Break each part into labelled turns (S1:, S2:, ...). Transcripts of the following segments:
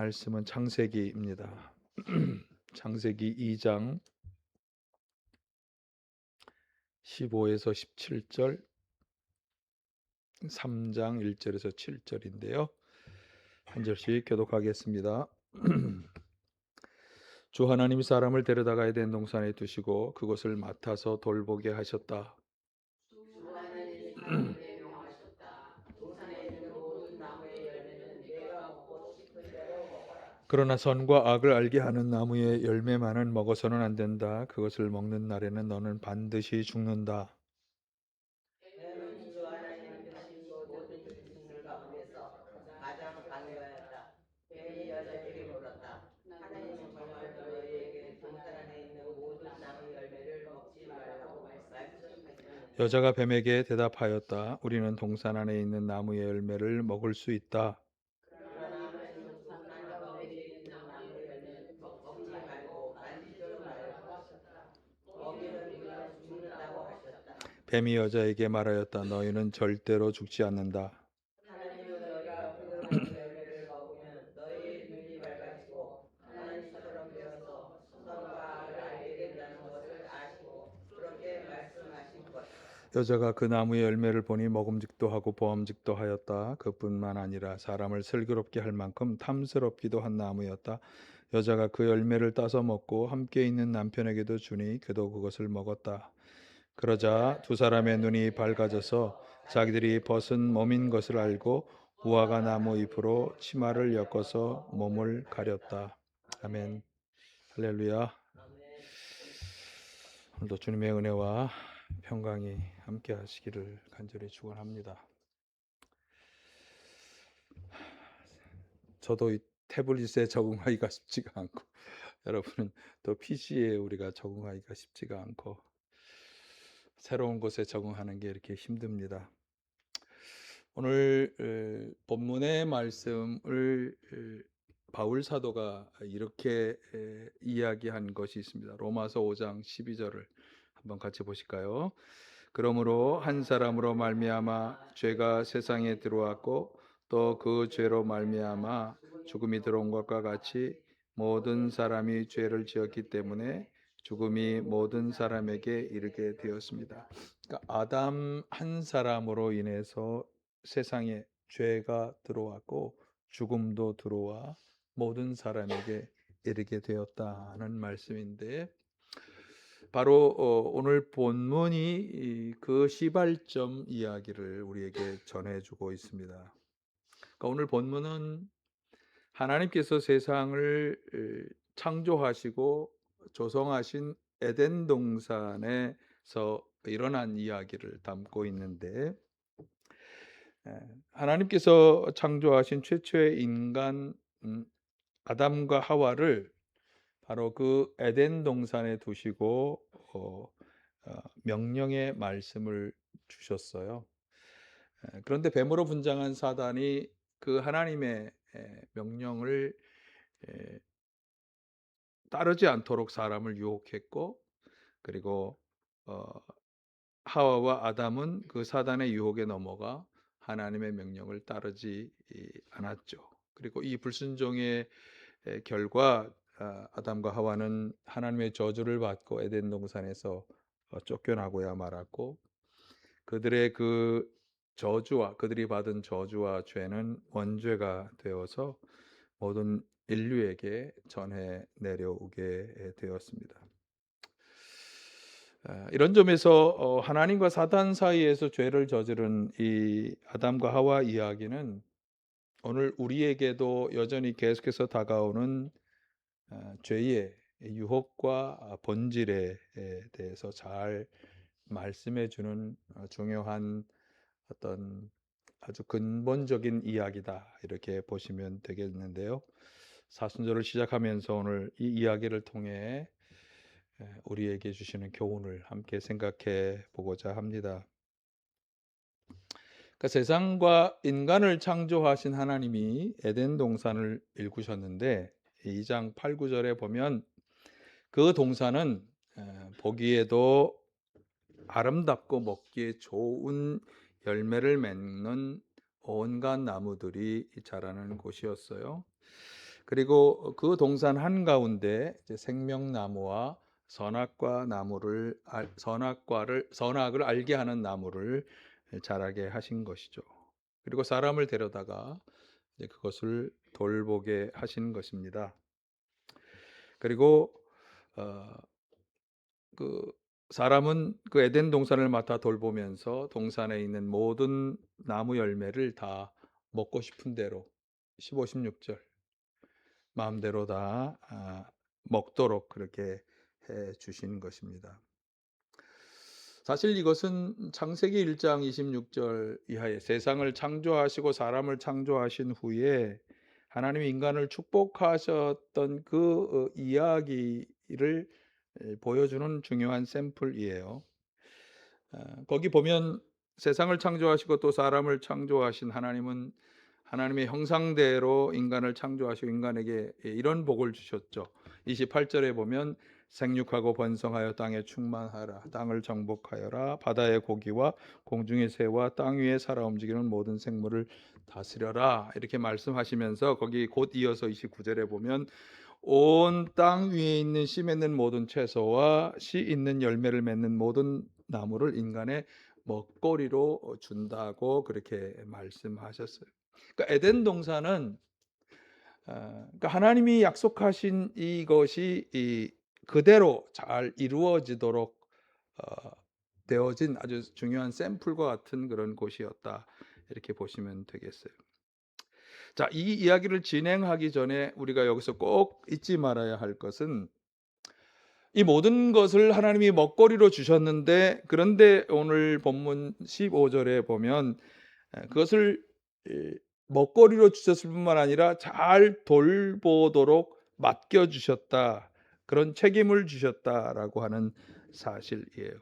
S1: 말씀은 창세기입니다. 창세기 2장 15에서 17절, 3장 1절에서 7절인데요. 한 절씩 교독하겠습니다. 주 하나님이 사람을 데려다가 에덴 동산에 두시고 그것을 맡아서 돌보게 하셨다.
S2: 주 하나님이 사람에게 명하셨다. 동산에 있는 모든 나무의 열매는 네가 먹고 싶은 대로 먹어라.
S1: 그러나 선과 악을 알게 하는 나무의 열매만은 먹어서는 안 된다. 그것을 먹는 날에는 너는 반드시 죽는다.
S2: 뱀은 주 하나님께신 모든 들짐승 가운데서 가장 간과하였다. 뱀이 여자에게 물었다. 하나님은 정말 너희에게 동산 안에 있는 모든 나무 열매를 먹지 말라고 말씀하셨느냐?
S1: 여자가 뱀에게 대답하였다. 우리는 동산 안에 있는 나무의 열매를 먹을 수 있다.
S2: 그러나 하나님은 동산 가운데 있는 나무 열매는 먹지 말고 만지지도 말라고 하셨다. 먹이는 우리는 죽는다고 하셨다.
S1: 뱀이 여자에게 말하였다. 너희는 절대로 죽지 않는다.
S2: 하나님은 너희가 그 나무 열매를 먹으면 너희의 눈이 밝아지고 하나님처럼 되어서 선과 악을 알게 된다는 것을 아시고 그렇게 말씀하신 것이다.
S1: 여자가 그 나무의 열매를 보니 먹음직도 하고 보암직도 하였다. 그뿐만 아니라 사람을 슬기롭게 할 만큼 탐스럽기도 한 나무였다. 여자가 그 열매를 따서 먹고 함께 있는 남편에게도 주니 그도 그것을 먹었다. 그러자 두 사람의 눈이 밝아져서 자기들이 벗은 몸인 것을 알고 무화과 나무 잎으로 치마를 엮어서 몸을 가렸다. 아멘. 할렐루야. 오늘도 주님의 은혜와 평강이 함께 하시기를 간절히 축원합니다. 저도 이 태블릿에 적응하기가 쉽지가 않고 여러분은 또 PC에 우리가 적응하기가 쉽지가 않고 새로운 곳에 적응하는 게 이렇게 힘듭니다. 오늘 본문의 말씀을 바울 사도가 이렇게 이야기한 것이 있습니다. 로마서 5장 12절을 한번 같이 보실까요? 그러므로 한 사람으로 말미암아 죄가 세상에 들어왔고 또 그 죄로 말미암아 죽음이 들어온 것과 같이 모든 사람이 죄를 지었기 때문에 죽음이 모든 사람에게 이르게 되었습니다. 그러니까 아담 한 사람으로 인해서 세상에 죄가 들어왔고 죽음도 들어와 모든 사람에게 이르게 되었다는 말씀인데, 바로 오늘 본문이 그 시발점 이야기를 우리에게 전해주고 있습니다. 그러니까 오늘 본문은 하나님께서 세상을 창조하시고 조성하신 에덴 동산에서 일어난 이야기를 담고 있는데, 하나님께서 창조하신 최초의 인간 아담과 하와를 바로 그 에덴 동산에 두시고 명령의 말씀을 주셨어요. 그런데 뱀으로 분장한 사단이 그 하나님의 명령을 따르지 않도록 사람을 유혹했고, 그리고 어, 하와와 아담은 그 사단의 유혹에 넘어가 하나님의 명령을 따르지 않았죠. 그리고 이 불순종의 결과 아담과 하와는 하나님의 저주를 받고 에덴 동산에서 쫓겨나고야 말았고, 그들의 그 저주와 그들이 받은 저주와 죄는 원죄가 되어서 모든 인류에게 전해 내려오게 되었습니다. 이런 점에서 하나님과 사단 사이에서 죄를 저지른 이 아담과 하와 이야기는 오늘 우리에게도 여전히 계속해서 다가오는 죄의 유혹과 본질에 대해서 잘 말씀해 주는 중요한 어떤 아주 근본적인 이야기다, 이렇게 보시면 되겠는데요. 사순절을 시작하면서 오늘 이 이야기를 통해 우리에게 주시는 교훈을 함께 생각해 보고자 합니다. 그러니까 세상과 인간을 창조하신 하나님이 에덴 동산을 일구셨는데 2장 8, 9절에 보면 그 동산은 보기에도 아름답고 먹기에 좋은 열매를 맺는 온갖 나무들이 자라는 곳이었어요. 그리고 그 동산 한가운데 이제 생명나무와 선악을 알게 하는 나무를 자라게 하신 것이죠. 그리고 사람을 데려다가 이제 그것을 돌보게 하신 것입니다. 그리고 어 그 사람은 그 에덴 동산을 맡아 돌보면서 동산에 있는 모든 나무 열매를 다 먹고 싶은 대로 15, 16절 마음대로 다 먹도록 그렇게 해 주신 것입니다. 사실 이것은 창세기 1장 26절 이하에 세상을 창조하시고 사람을 창조하신 후에 하나님이 인간을 축복하셨던 그 이야기를 보여주는 중요한 샘플이에요. 거기 보면 세상을 창조하시고 또 사람을 창조하신 하나님은 하나님의 형상대로 인간을 창조하시고 인간에게 이런 복을 주셨죠. 28절에 보면 생육하고 번성하여 땅에 충만하라, 땅을 정복하여라, 바다의 고기와 공중의 새와 땅 위에 살아 움직이는 모든 생물을 다스려라, 이렇게 말씀하시면서 거기 곧 이어서 29절에 보면 온 땅 위에 있는 씨 맺는 모든 채소와 씨 있는 열매를 맺는 모든 나무를 인간의 먹거리로 준다고 그렇게 말씀하셨어요. 그러니까 에덴 동산은 그러니까 하나님이 약속하신 이것이 그대로 잘 이루어지도록 어, 되어진 아주 중요한 샘플과 같은 그런 곳이었다, 이렇게 보시면 되겠어요. 자, 이 이야기를 진행하기 전에 우리가 여기서 꼭 잊지 말아야 할 것은 이 모든 것을 하나님이 먹거리로 주셨는데, 그런데 오늘 본문 15절에 보면 그것을 먹거리로 주셨을 뿐만 아니라 잘 돌보도록 맡겨 주셨다, 그런 책임을 주셨다라고 하는 사실이에요.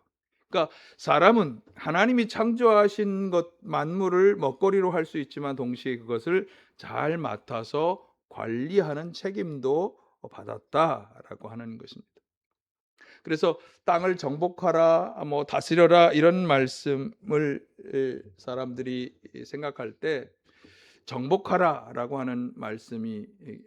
S1: 그러니까 사람은 하나님이 창조하신 것 만물을 먹거리로 할 수 있지만 동시에 그것을 잘 맡아서 관리하는 책임도 받았다라고 하는 것입니다. 그래서 땅을 정복하라, 뭐 다스려라, 이런 말씀을 사람들이 생각할 때 정복하라라고 하는 말씀이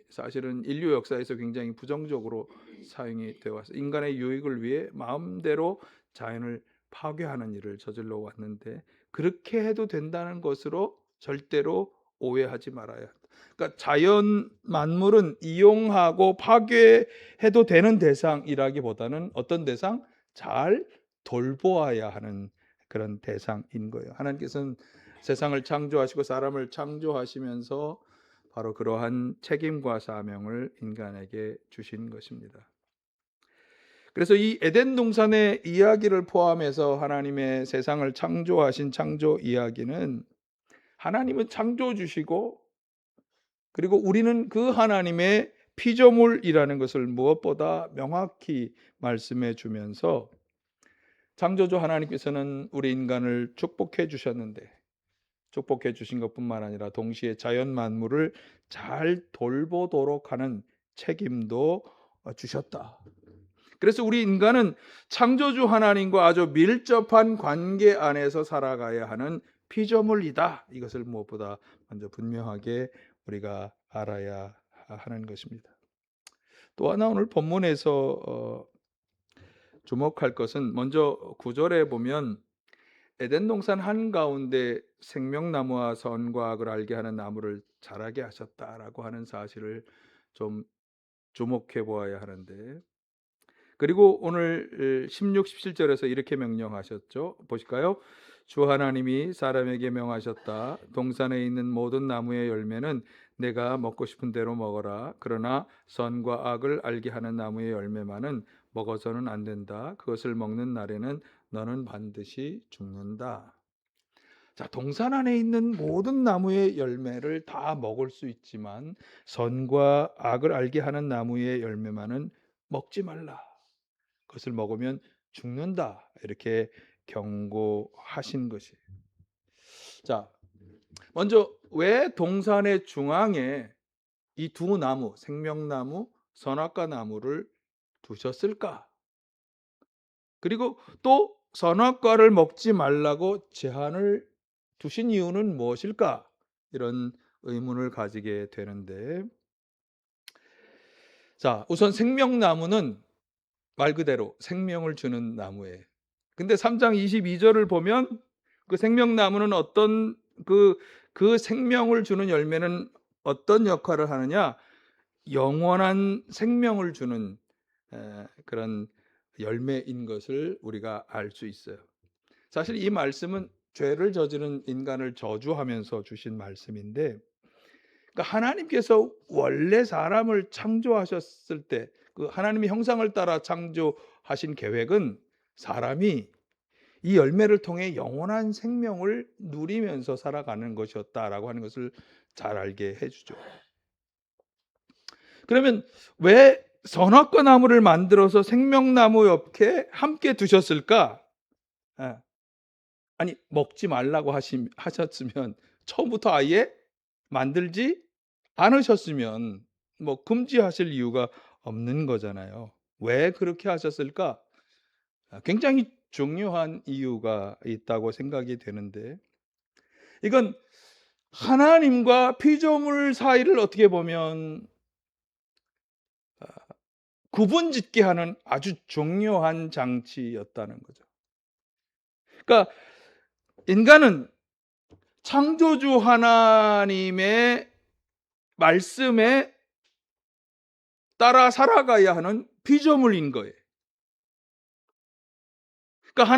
S1: 사실은 인류 역사에서 굉장히 부정적으로 사용이 되어 와서 인간의 유익을 위해 마음대로 자연을 파괴하는 일을 저질러 왔는데, 그렇게 해도 된다는 것으로 절대로 오해하지 말아야 한다. 그러니까 자연 만물은 이용하고 파괴해도 되는 대상이라기보다는 어떤 대상? 잘 돌보아야 하는 그런 대상인 거예요. 하나님께서는 세상을 창조하시고 사람을 창조하시면서 바로 그러한 책임과 사명을 인간에게 주신 것입니다. 그래서 이 에덴 동산의 이야기를 포함해서 하나님의 세상을 창조하신 창조 이야기는 하나님은 창조주시고, 그리고 우리는 그 하나님의 피조물이라는 것을 무엇보다 명확히 말씀해 주면서 창조주 하나님께서는 우리 인간을 축복해 주셨는데, 축복해 주신 것뿐만 아니라 동시에 자연 만물을 잘 돌보도록 하는 책임도 주셨다. 그래서 우리 인간은 창조주 하나님과 아주 밀접한 관계 안에서 살아가야 하는 피조물이다. 이것을 무엇보다 먼저 분명하게 우리가 알아야 하는 것입니다. 또 하나 오늘 본문에서 주목할 것은 먼저 9절에 보면 에덴 동산 한가운데 생명나무와 선과 악을 알게 하는 나무를 자라게 하셨다라고 하는 사실을 좀 주목해 보아야 하는데, 그리고 오늘 16, 17절에서 이렇게 명령하셨죠. 보실까요? 주 하나님이 사람에게 명하셨다. 동산에 있는 모든 나무의 열매는 내가 먹고 싶은 대로 먹어라. 그러나 선과 악을 알게 하는 나무의 열매만은 먹어서는 안 된다. 그것을 먹는 날에는 너는 반드시 죽는다. 자, 동산 안에 있는 모든 나무의 열매를 다 먹을 수 있지만 선과 악을 알게 하는 나무의 열매만은 먹지 말라. 그것을 먹으면 죽는다. 이렇게 경고하신 것이. 자, 먼저 왜 동산의 중앙에 이 두 나무, 생명나무, 선악과 나무를 두셨을까? 그리고 또 선악과를 먹지 말라고 제한을 두신 이유는 무엇일까? 이런 의문을 가지게 되는데, 자, 우선 생명나무는 말 그대로 생명을 주는 나무예요. 근데 3장 22절을 보면 그 생명나무는 어떤 그 생명을 주는 열매는 어떤 역할을 하느냐? 영원한 생명을 주는 그런 열매인 것을 우리가 알 수 있어요. 사실 이 말씀은 죄를 저지른 인간을 저주하면서 주신 말씀인데, 그러니까 하나님께서 원래 사람을 창조하셨을 때 그 하나님의 형상을 따라 창조하신 계획은 사람이 이 열매를 통해 영원한 생명을 누리면서 살아가는 것이었다라고 하는 것을 잘 알게 해주죠. 그러면 왜 선악과 나무를 만들어서 생명나무 옆에 함께 두셨을까? 아니, 먹지 말라고 하셨으면 처음부터 아예 만들지 않으셨으면 뭐 금지하실 이유가 없는 거잖아요. 왜 그렇게 하셨을까? 굉장히 중요한 이유가 있다고 생각이 되는데, 이건 하나님과 피조물 사이를 어떻게 보면 구분짓게 하는 아주 중요한 장치였다는 거죠. 그러니까 인간은 창조주 하나님의 말씀에 따라 살아가야 하는 피조물인 거예요. 그러니까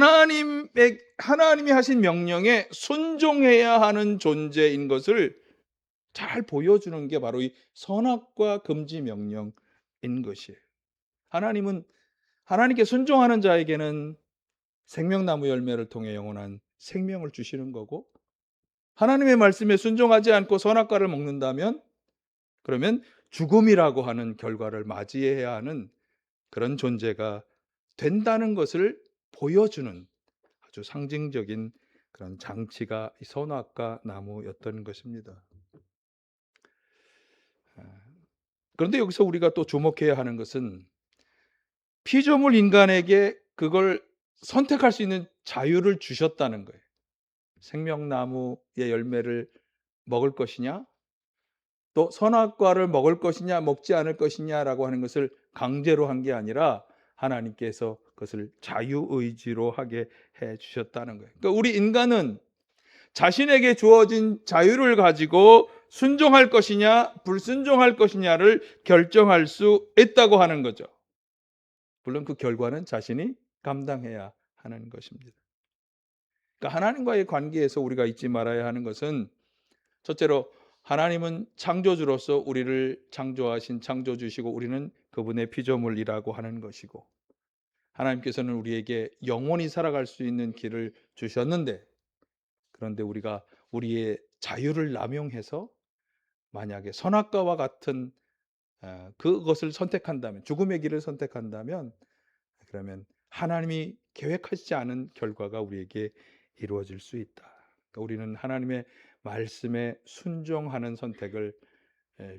S1: 하나님이 하신 명령에 순종해야 하는 존재인 것을 잘 보여주는 게 바로 이 선악과 금지 명령인 것이에요. 하나님께 순종하는 자에게는 생명나무 열매를 통해 영원한 생명을 주시는 거고, 하나님의 말씀에 순종하지 않고 선악과를 먹는다면 그러면 죽음이라고 하는 결과를 맞이해야 하는 그런 존재가 된다는 것을 보여주는 아주 상징적인 그런 장치가 이 선악과 나무였던 것입니다. 그런데 여기서 우리가 또 주목해야 하는 것은 피조물 인간에게 그걸 선택할 수 있는 자유를 주셨다는 거예요. 생명나무의 열매를 먹을 것이냐, 또 선악과를 먹을 것이냐 먹지 않을 것이냐라고 하는 것을 강제로 한 게 아니라 하나님께서 그것을 자유의지로 하게 해 주셨다는 거예요. 그러니까 우리 인간은 자신에게 주어진 자유를 가지고 순종할 것이냐 불순종할 것이냐를 결정할 수 있다고 하는 거죠. 물론 그 결과는 자신이 감당해야 하는 것입니다. 그러니까 하나님과의 관계에서 우리가 잊지 말아야 하는 것은, 첫째로 하나님은 창조주로서 우리를 창조하신 창조주시고 우리는 그분의 피조물이라고 하는 것이고, 하나님께서는 우리에게 영원히 살아갈 수 있는 길을 주셨는데, 그런데 우리가 우리의 자유를 남용해서 만약에 선악과와 같은 그것을 선택한다면, 죽음의 길을 선택한다면, 그러면 하나님이 계획하시지 않은 결과가 우리에게 이루어질 수 있다. 그러니까 우리는 하나님의 말씀에 순종하는 선택을,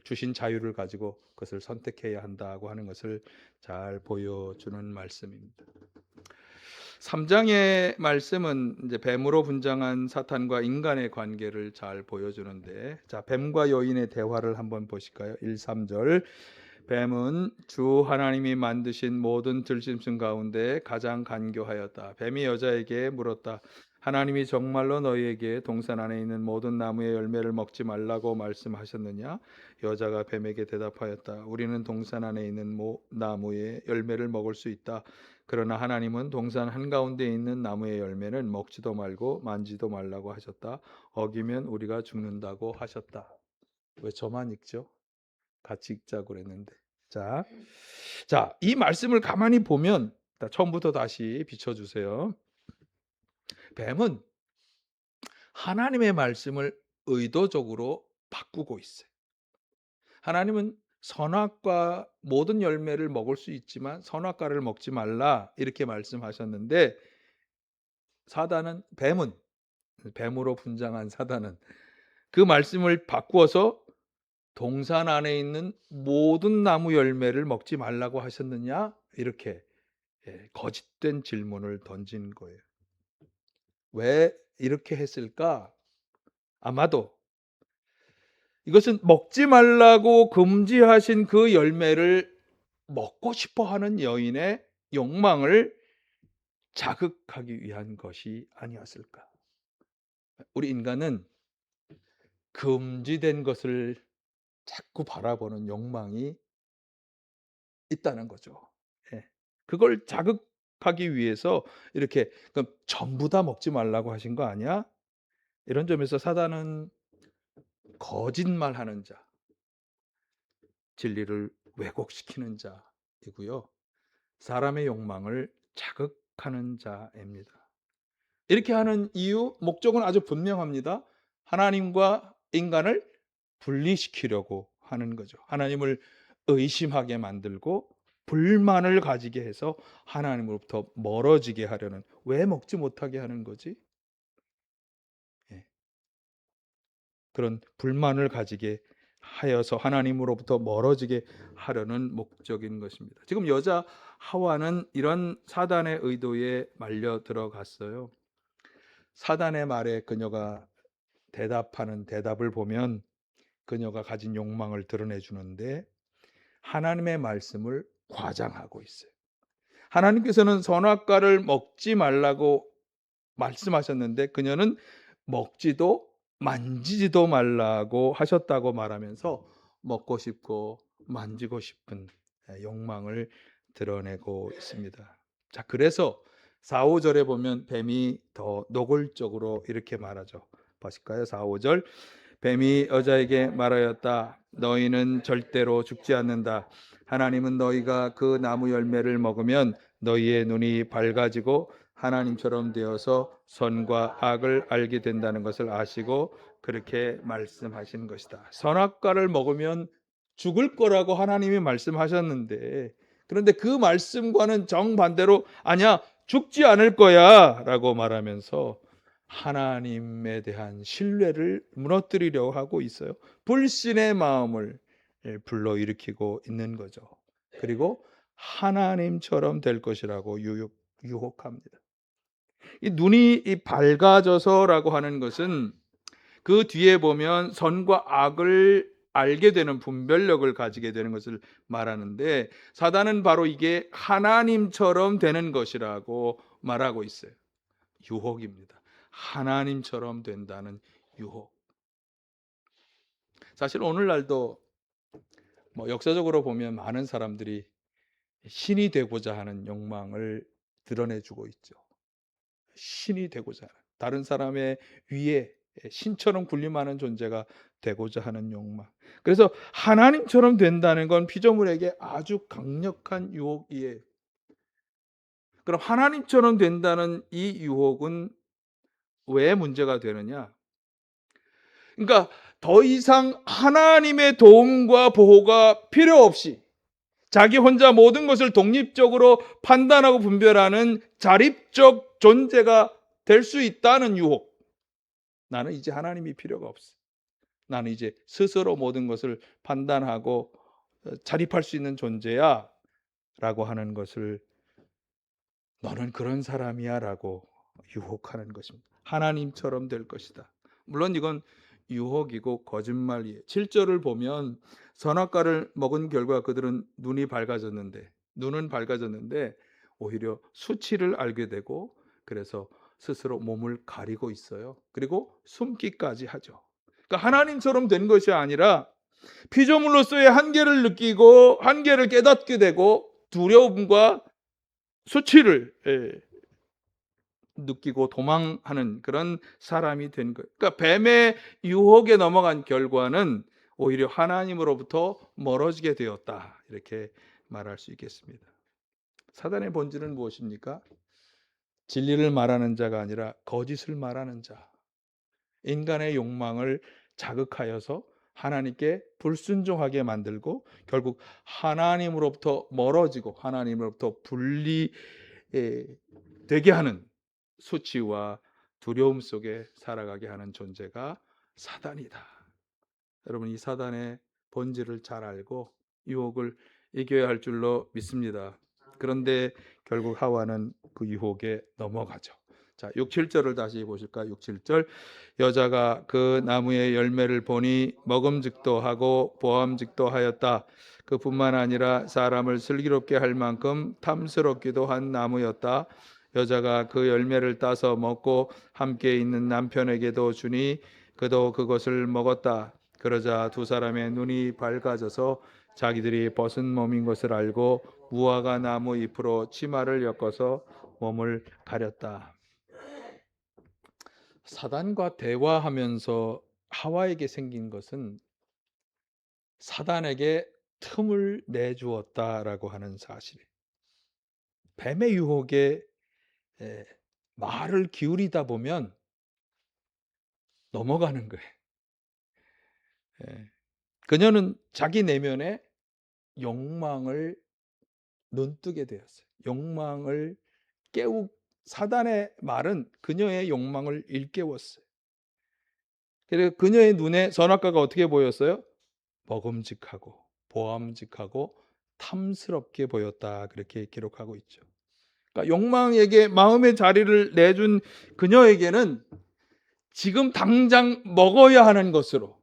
S1: 주신 자유를 가지고 그것을 선택해야 한다고 하는 것을 잘 보여주는 말씀입니다. 3장의 말씀은 이제 뱀으로 분장한 사탄과 인간의 관계를 잘 보여주는데, 자, 뱀과 여인의 대화를 한번 보실까요? 1, 3절. 뱀은 주 하나님이 만드신 모든 들짐승 가운데 가장 간교하였다. 뱀이 여자에게 물었다. 하나님이 정말로 너희에게 동산 안에 있는 모든 나무의 열매를 먹지 말라고 말씀하셨느냐? 여자가 뱀에게 대답하였다. 우리는 동산 안에 있는 나무의 열매를 먹을 수 있다. 그러나 하나님은 동산 한가운데 있는 나무의 열매는 먹지도 말고 만지도 말라고 하셨다. 어기면 우리가 죽는다고 하셨다. 왜 저만 읽죠? 같이 읽자고 그랬는데. 자, 이 말씀을 가만히 보면, 처음부터 다시 비춰주세요. 뱀은 하나님의 말씀을 의도적으로 바꾸고 있어요. 하나님은 선악과 모든 열매를 먹을 수 있지만 선악과를 먹지 말라 이렇게 말씀하셨는데, 뱀으로 분장한 사단은 그 말씀을 바꾸어서 동산 안에 있는 모든 나무 열매를 먹지 말라고 하셨느냐 이렇게 거짓된 질문을 던진 거예요. 왜 이렇게 했을까? 아마도 이것은 먹지 말라고 금지하신 그 열매를 먹고 싶어 하는 여인의 욕망을 자극하기 위한 것이 아니었을까? 우리 인간은 금지된 것을 자꾸 바라보는 욕망이 있다는 거죠. 예. 그걸 자극하기 위해서 이렇게 "그럼 전부 다 먹지 말라고 하신 거 아니야?" 이런 점에서 사단은 거짓말하는 자, 진리를 왜곡시키는 자이고요. 사람의 욕망을 자극하는 자입니다. 이렇게 하는 이유, 목적은 아주 분명합니다. 하나님과 인간을 분리시키려고 하는 거죠. 하나님을 의심하게 만들고 불만을 가지게 해서 하나님으로부터 멀어지게 하려는, 왜 먹지 못하게 하는 거지? 예. 그런 불만을 가지게 하여서 하나님으로부터 멀어지게 하려는 목적인 것입니다. 지금 여자 하와는 이런 사단의 의도에 말려 들어갔어요. 사단의 말에 그녀가 대답하는 대답을 보면 그녀가 가진 욕망을 드러내 주는데 하나님의 말씀을 과장하고 있어요. 하나님께서는 선악과를 먹지 말라고 말씀하셨는데 그녀는 먹지도 만지지도 말라고 하셨다고 말하면서 먹고 싶고 만지고 싶은 욕망을 드러내고 있습니다. 자, 그래서 4, 5절에 보면 뱀이 더 노골적으로 이렇게 말하죠. 보실까요? 4, 5절. 뱀이 여자에게 말하였다. 너희는 절대로 죽지 않는다. 하나님은 너희가 그 나무 열매를 먹으면 너희의 눈이 밝아지고 하나님처럼 되어서 선과 악을 알게 된다는 것을 아시고 그렇게 말씀하신 것이다. 선악과를 먹으면 죽을 거라고 하나님이 말씀하셨는데, 그런데 그 말씀과는 정반대로 아니야, 죽지 않을 거야 라고 말하면서 하나님에 대한 신뢰를 무너뜨리려고 하고 있어요. 불신의 마음을 불러일으키고 있는 거죠. 그리고 하나님처럼 될 것이라고 유혹합니다. 이 눈이 밝아져서라고 하는 것은 그 뒤에 보면 선과 악을 알게 되는 분별력을 가지게 되는 것을 말하는데, 사단은 바로 이게 하나님처럼 되는 것이라고 말하고 있어요. 유혹입니다. 하나님처럼 된다는 유혹. 사실 오늘날도 역사적으로 보면 많은 사람들이 신이 되고자 하는 욕망을 드러내주고 있죠. 신이 되고자 하는, 다른 사람의 위에 신처럼 군림하는 존재가 되고자 하는 욕망. 그래서 하나님처럼 된다는 건 피조물에게 아주 강력한 유혹이에요. 그럼 하나님처럼 된다는 이 유혹은 왜 문제가 되느냐? 그러니까 더 이상 하나님의 도움과 보호가 필요 없이 자기 혼자 모든 것을 독립적으로 판단하고 분별하는 자립적 존재가 될 수 있다는 유혹. 나는 이제 하나님이 필요가 없어. 나는 이제 스스로 모든 것을 판단하고 자립할 수 있는 존재야 라고 하는 것을, 너는 그런 사람이야 라고 유혹하는 것입니다. 하나님처럼 될 것이다. 물론 이건 유혹이고 거짓말이에요. 7절을 보면 선악과를 먹은 결과 그들은 눈은 밝아졌는데 오히려 수치를 알게 되고, 그래서 스스로 몸을 가리고 있어요. 그리고 숨기까지 하죠. 그러니까 하나님처럼 된 것이 아니라 피조물로서의 한계를 느끼고 한계를 깨닫게 되고 두려움과 수치를 느끼고 도망하는 그런 사람이 된 거예요. 그러니까 뱀의 유혹에 넘어간 결과는 오히려 하나님으로부터 멀어지게 되었다, 이렇게 말할 수 있겠습니다. 사단의 본질은 무엇입니까? 진리를 말하는 자가 아니라 거짓을 말하는 자, 인간의 욕망을 자극하여서 하나님께 불순종하게 만들고 결국 하나님으로부터 멀어지고 하나님으로부터 분리되게 하는, 수치와 두려움 속에 살아가게 하는 존재가 사단이다. 여러분, 이 사단의 본질을 잘 알고 유혹을 이겨야 할 줄로 믿습니다. 그런데 결국 하와는 그 유혹에 넘어가죠. 자, 6, 7절을 다시 보실까? 6, 7절. 여자가 그 나무의 열매를 보니 먹음직도 하고 보암직도 하였다. 그뿐만 아니라 사람을 슬기롭게 할 만큼 탐스럽기도 한 나무였다. 여자가 그 열매를 따서 먹고 함께 있는 남편에게도 주니 그도 그것을 먹었다. 그러자 두 사람의 눈이 밝아져서 자기들이 벗은 몸인 것을 알고 무화과 나무 잎으로 치마를 엮어서 몸을 가렸다. 사단과 대화하면서 하와에게 생긴 것은 사단에게 틈을 내주었다라고 하는 사실이에요. 뱀의 유혹에 말을 기울이다 보면 넘어가는 거예요. 그녀는 자기 내면에 욕망을 눈뜨게 되었어요. 욕망을 사단의 말은 그녀의 욕망을 일깨웠어요. 그래서 그녀의 눈에 선악과가 어떻게 보였어요? 먹음직하고 보암직하고 탐스럽게 보였다. 그렇게 기록하고 있죠. 그러니까 욕망에게 마음의 자리를 내준 그녀에게는 지금 당장 먹어야 하는 것으로,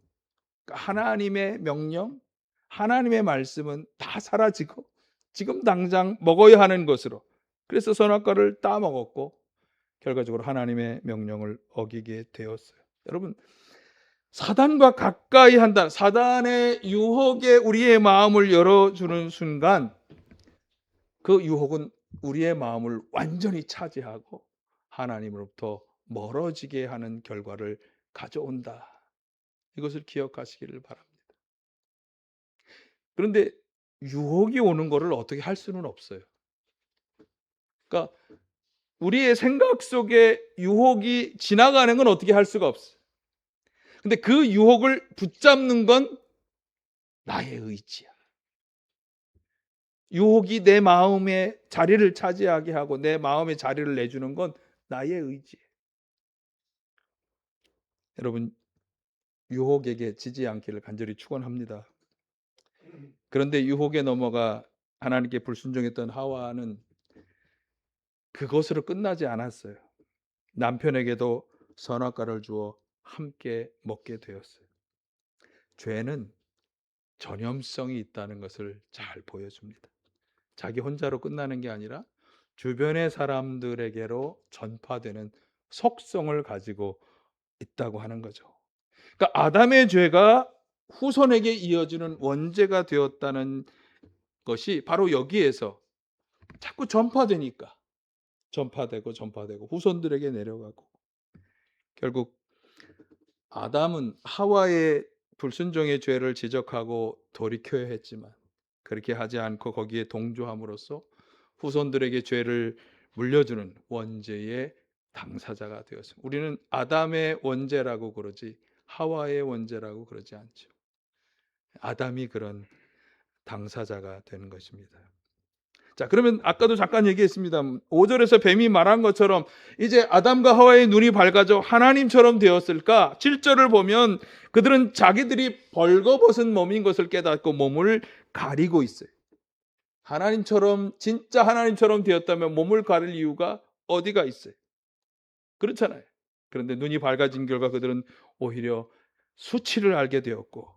S1: 그러니까 하나님의 명령, 하나님의 말씀은 다 사라지고 지금 당장 먹어야 하는 것으로, 그래서 선악과를 따먹었고 결과적으로 하나님의 명령을 어기게 되었어요. 여러분, 사단과 가까이 한다, 사단의 유혹에 우리의 마음을 열어주는 순간 그 유혹은 우리의 마음을 완전히 차지하고 하나님으로부터 멀어지게 하는 결과를 가져온다. 이것을 기억하시기를 바랍니다. 그런데 유혹이 오는 것을 어떻게 할 수는 없어요. 그러니까 우리의 생각 속에 유혹이 지나가는 건 어떻게 할 수가 없어요. 근데 그 유혹을 붙잡는 건 나의 의지야. 유혹이 내 마음에 자리를 차지하게 하고 내 마음에 자리를 내주는 건 나의 의지예요. 여러분, 유혹에게 지지 않기를 간절히 축원합니다. 그런데 유혹에 넘어가 하나님께 불순종했던 하와는 그것으로 끝나지 않았어요. 남편에게도 선악과를 주어 함께 먹게 되었어요. 죄는 전염성이 있다는 것을 잘 보여줍니다. 자기 혼자로 끝나는 게 아니라 주변의 사람들에게로 전파되는 속성을 가지고 있다고 하는 거죠. 그러니까 아담의 죄가 후손에게 이어지는 원죄가 되었다는 것이 바로 여기에서 자꾸 전파되니까 전파되고 후손들에게 내려가고, 결국 아담은 하와의 불순종의 죄를 지적하고 돌이켜야 했지만 그렇게 하지 않고 거기에 동조함으로써 후손들에게 죄를 물려주는 원죄의 당사자가 되었습니다. 우리는 아담의 원죄라고 그러지 하와의 원죄라고 그러지 않죠. 아담이 그런 당사자가 되는 것입니다. 자, 그러면 아까도 잠깐 얘기했습니다. 5절에서 뱀이 말한 것처럼 이제 아담과 하와의 눈이 밝아져 하나님처럼 되었을까? 7절을 보면 그들은 자기들이 벌거벗은 몸인 것을 깨닫고 몸을 가리고 있어요. 하나님처럼, 진짜 하나님처럼 되었다면 몸을 가릴 이유가 어디가 있어요? 그렇잖아요. 그런데 눈이 밝아진 결과 그들은 오히려 수치를 알게 되었고,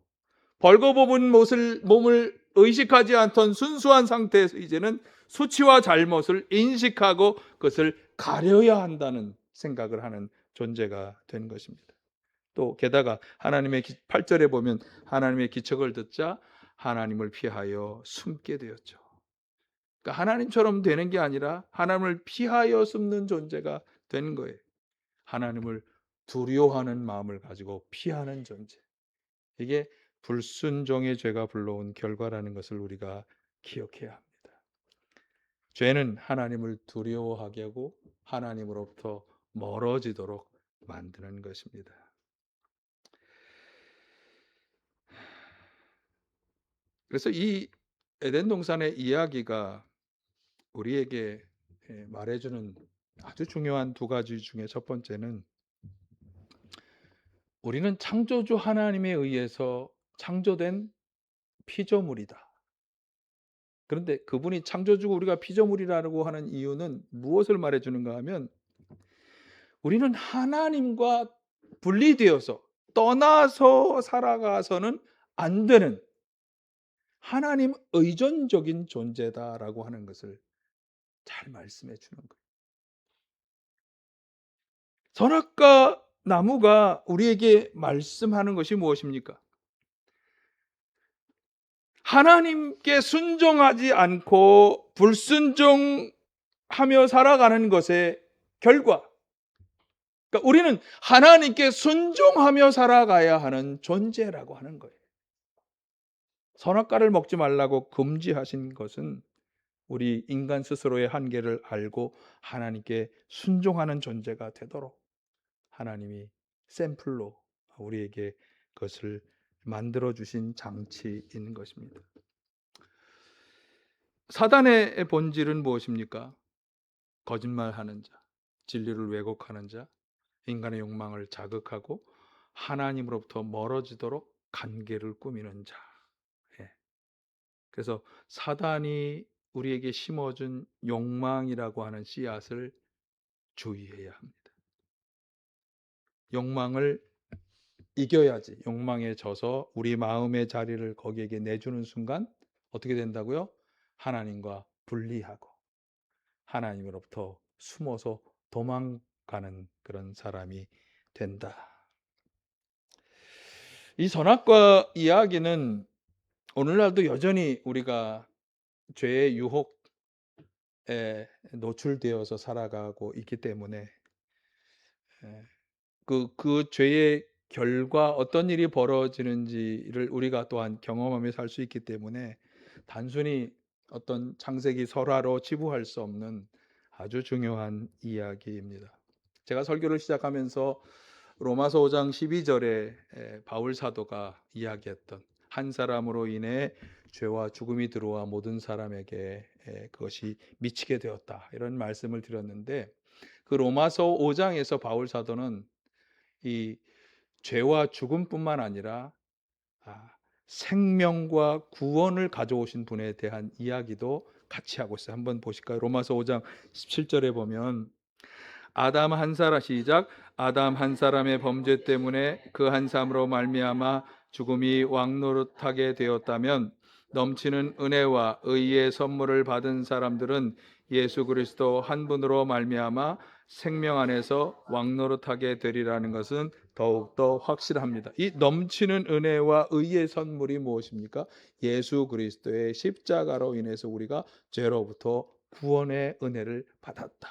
S1: 벌거벗은 몸을 의식하지 않던 순수한 상태에서 이제는 수치와 잘못을 인식하고 그것을 가려야 한다는 생각을 하는 존재가 된 것입니다. 또 게다가 하나님의 8절에 보면 하나님의 기척을 듣자 하나님을 피하여 숨게 되었죠. 그러니까 하나님처럼 되는 게 아니라 하나님을 피하여 숨는 존재가 된 거예요. 하나님을 두려워하는 마음을 가지고 피하는 존재. 이게 불순종의 죄가 불러온 결과라는 것을 우리가 기억해야 합니다. 죄는 하나님을 두려워하게 하고 하나님으로부터 멀어지도록 만드는 것입니다. 그래서 이 에덴 동산의 이야기가 우리에게 말해주는 아주 중요한 두 가지 중에 첫 번째는, 우리는 창조주 하나님에 의해서 창조된 피조물이다. 그런데 그분이 창조주고 우리가 피조물이라고 하는 이유는 무엇을 말해주는가 하면, 우리는 하나님과 분리되어서 떠나서 살아가서는 안 되는 하나님 의존적인 존재다라고 하는 것을 잘 말씀해 주는 거예요. 선악과 나무가 우리에게 말씀하는 것이 무엇입니까? 하나님께 순종하지 않고 불순종하며 살아가는 것의 결과. 그러니까 우리는 하나님께 순종하며 살아가야 하는 존재라고 하는 거예요. 선악과를 먹지 말라고 금지하신 것은 우리 인간 스스로의 한계를 알고 하나님께 순종하는 존재가 되도록 하나님이 샘플로 우리에게 그것을 만들어 주신 장치인 것입니다. 사단의 본질은 무엇입니까? 거짓말하는 자, 진리를 왜곡하는 자, 인간의 욕망을 자극하고 하나님으로부터 멀어지도록 관계를 꾸미는 자. 예. 그래서 사단이 우리에게 심어준 욕망이라고 하는 씨앗을 주의해야 합니다. 욕망을 이겨야지. 욕망에 져서 우리 마음의 자리를 거기에게 내주는 순간 어떻게 된다고요? 하나님과 분리하고 하나님으로부터 숨어서 도망가는 그런 사람이 된다. 이 선악과 이야기는 오늘날도 여전히 우리가 죄의 유혹에 노출되어서 살아가고 있기 때문에 그 죄의 결과 어떤 일이 벌어지는지를 우리가 또한 경험하며 살 수 있기 때문에 단순히 어떤 창세기 설화로 치부할 수 없는 아주 중요한 이야기입니다. 제가 설교를 시작하면서 로마서 5장 12절에 바울 사도가 이야기했던 한 사람으로 인해 죄와 죽음이 들어와 모든 사람에게 그것이 미치게 되었다, 이런 말씀을 드렸는데, 그 로마서 5장에서 바울 사도는 이 죄와 죽음뿐만 아니라 생명과 구원을 가져오신 분에 대한 이야기도 같이 하고 있어요. 한번 보실까요? 로마서 5장 17절에 보면 아담 한 사람, 시작. 아담 한 사람의 범죄 때문에 그 한 사람으로 말미암아 죽음이 왕노릇하게 되었다면 넘치는 은혜와 의의 선물을 받은 사람들은 예수 그리스도 한 분으로 말미암아 생명 안에서 왕노릇하게 되리라는 것은 더욱더 확실합니다. 이 넘치는 은혜와 의의 선물이 무엇입니까? 예수 그리스도의 십자가로 인해서 우리가 죄로부터 구원의 은혜를 받았다.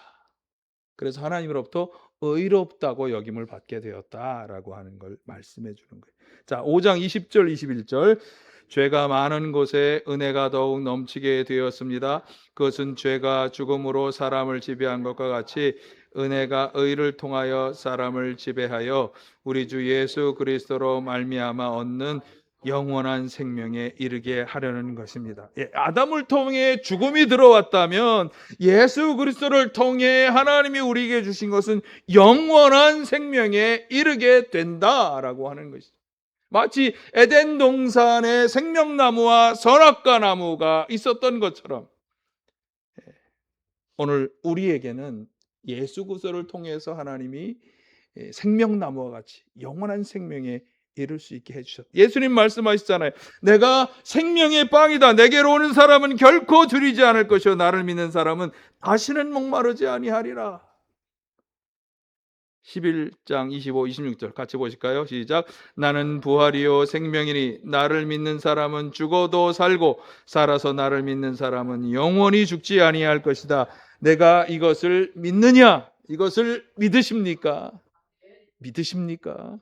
S1: 그래서 하나님으로부터 의롭다고 여김을 받게 되었다라고 하는 걸 말씀해 주는 거예요. 자, 5장 20절 21절. 죄가 많은 곳에 은혜가 더욱 넘치게 되었습니다. 그것은 죄가 죽음으로 사람을 지배한 것과 같이 은혜가 의를 통하여 사람을 지배하여 우리 주 예수 그리스도로 말미암아 얻는 영원한 생명에 이르게 하려는 것입니다. 아담을 통해 죽음이 들어왔다면 예수 그리스도를 통해 하나님이 우리에게 주신 것은 영원한 생명에 이르게 된다라고 하는 것이죠. 마치 에덴 동산에 생명나무와 선악과 나무가 있었던 것처럼 오늘 우리에게는 예수 그리스도를 통해서 하나님이 생명나무와 같이 영원한 생명에 이룰 수 있게 해주셨다. 예수님 말씀하시잖아요. 내가 생명의 빵이다. 내게로 오는 사람은 결코 줄이지 않을 것이요 나를 믿는 사람은 다시는 목마르지 아니하리라. 11장 25, 26절 같이 보실까요? 시작. 나는 부활이요 생명이니 나를 믿는 사람은 죽어도 살고 살아서 나를 믿는 사람은 영원히 죽지 아니할 것이다. 내가 이것을 믿느냐? 이것을 믿으십니까? 믿으십니까?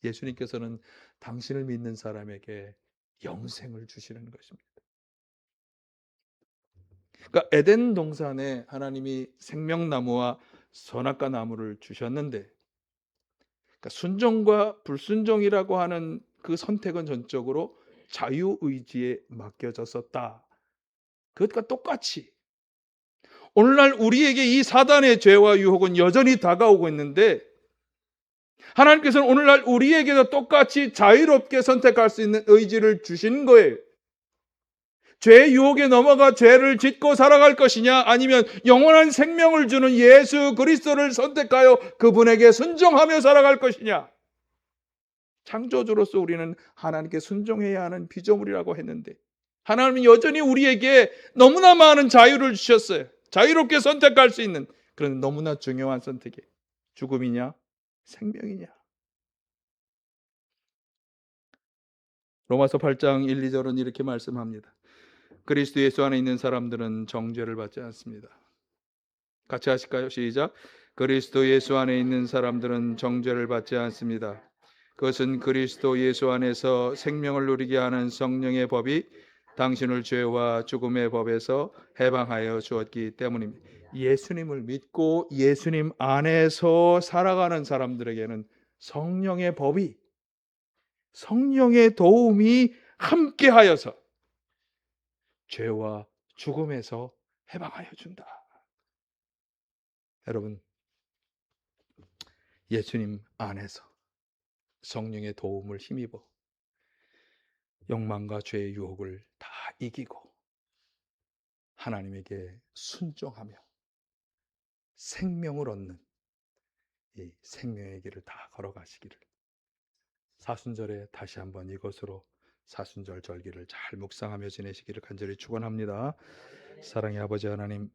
S1: 예수님께서는 당신을 믿는 사람에게 영생을 주시는 것입니다. 그러니까 에덴 동산에 하나님이 생명나무와 선악과 나무를 주셨는데, 그러니까 순종과 불순종이라고 하는 그 선택은 전적으로 자유의지에 맡겨졌었다. 그것과 똑같이 오늘날 우리에게 이 사단의 죄와 유혹은 여전히 다가오고 있는데, 하나님께서는 오늘날 우리에게도 똑같이 자유롭게 선택할 수 있는 의지를 주신 거예요. 죄의 유혹에 넘어가 죄를 짓고 살아갈 것이냐, 아니면 영원한 생명을 주는 예수 그리스도를 선택하여 그분에게 순종하며 살아갈 것이냐. 창조주로서 우리는 하나님께 순종해야 하는 피조물이라고 했는데 하나님은 여전히 우리에게 너무나 많은 자유를 주셨어요. 자유롭게 선택할 수 있는 그런 너무나 중요한 선택이 죽음이냐 생명이냐. 로마서 8장 1, 2절은 이렇게 말씀합니다. 그리스도 예수 안에 있는 사람들은 정죄를 받지 않습니다. 같이 하실까요? 시작. 그리스도 예수 안에 있는 사람들은 정죄를 받지 않습니다. 그것은 그리스도 예수 안에서 생명을 누리게 하는 성령의 법이 당신을 죄와 죽음의 법에서 해방하여 주었기 때문입니다. 예수님을 믿고 예수님 안에서 살아가는 사람들에게는 성령의 법이, 성령의 도움이 함께하여서 죄와 죽음에서 해방하여 준다. 여러분, 예수님 안에서 성령의 도움을 힘입어 욕망과 죄의 유혹을 다 이기고 하나님에게 순종하며 생명을 얻는 이 생명의 길을 다 걸어가시기를, 사순절에 다시 한번 이것으로 사순절 절기를 잘 묵상하며 지내시기를 간절히 축원합니다. 사랑의 아버지 하나님,